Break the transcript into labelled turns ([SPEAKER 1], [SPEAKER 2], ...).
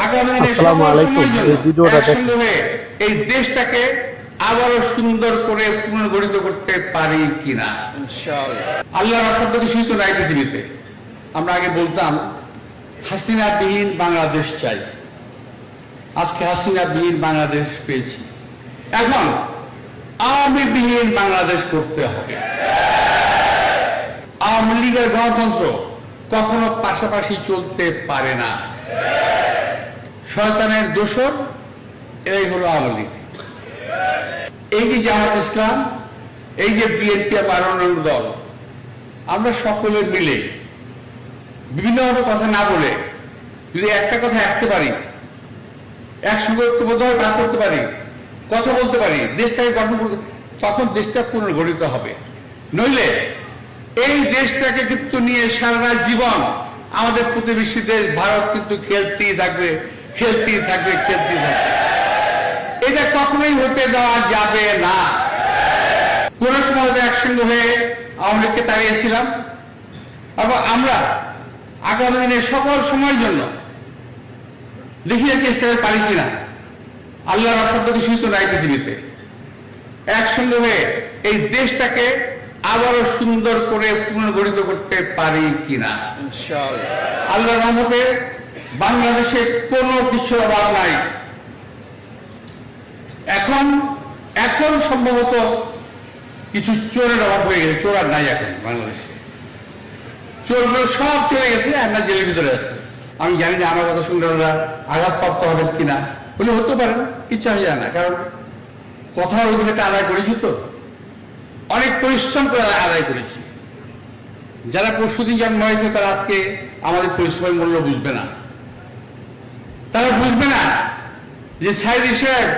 [SPEAKER 1] আগামী দিনে
[SPEAKER 2] আসসালামু
[SPEAKER 1] সকল
[SPEAKER 2] আলাইকুম।
[SPEAKER 1] সময়ের জন্য
[SPEAKER 2] এই ভিডিওটা
[SPEAKER 1] একসঙ্গে হয়ে এই দেশটাকে আবারও সুন্দর করে পুনর্গঠিত করতে পারি কিনা
[SPEAKER 2] ইনশাআল্লাহ।
[SPEAKER 1] আল্লাহর অসাধ্য কিছুই তো নাই পৃথিবীতে। আমরা আগে বলতাম হাসিনাবিহীন বাংলাদেশ চাই, আজকে হাসিনাবিহীন বাংলাদেশ পেয়েছি। এখন আওয়ামীবিহীন বাংলাদেশ করতে হবে। আওয়ামী লীগের গণতন্ত্র কখনো পাশাপাশি চলতে পারে না। শয়তানের দোসর এই হলো আওয়ামী লীগ। এই যে জামাত ইসলাম, এই যে বিএনপি পারমাণবিক দল, আমরা সকলে মিলে বিভিন্নভাবে কথা না বলে যদি একটা কথা আসতে পারি, একসঙ্গে ঐক্যবদ্ধভাবে কাজ করতে পারি, কথা বলতে পারি, দেশটাকে গঠন করতে, তখন দেশটা পুনর্গঠিত হবে। নইলে এই দেশটাকে কিন্তু নিয়ে সারা জীবন আমাদের প্রতিবেশী দেশ ভারত কিন্তু খেলতেই থাকবে, খেলতেই থাকবে, খেলতেই থাকবে। এটা কখনোই হতে দেওয়া যাবে না। কোন সময় একসঙ্গে হয়ে আওয়ামী লীগকে তাড়িয়েছিলাম, এবং আমরা আগামী দিনে সকল সময়ের জন্য দেখিয়ে চেষ্টা করে পারি কিনা। আল্লাহর অসাধ্য কিছুই তো নাই পৃথিবীতে। একসঙ্গে হয়ে এই দেশটাকে আবারও সুন্দর করে পুনর্গঠিত করতে পারি কিনা
[SPEAKER 2] ইনশাআল্লাহ।
[SPEAKER 1] আল্লাহর রহমতে বাংলাদেশে কোনো কিছুর অভাব নাই। এখন এখন সম্ভবত কিছু চোরের অভাব হয়ে গেছে। চোর আর নাই এখন বাংলাদেশে। চোরগুলো সব চলে গেছে, আমরা জেলের ভিতরে আছে। আমি জানি না আমার কথা শুনলে ওরা আঘাতপ্রাপ্ত হবেন কিনা, বলে হতে পারে না, কিচ্ছু আমি জানি না। কারণ কথার অধিকারটা আদায় করেছি, তো অনেক পরিশ্রম করে আদায় করেছি। যারা পরশুদিন জন্ম হয়েছে তারা আজকে আমাদের পরিশ্রমের মূল্য বুঝবে না। তারা বুঝবে না যে সাইদ সাহেব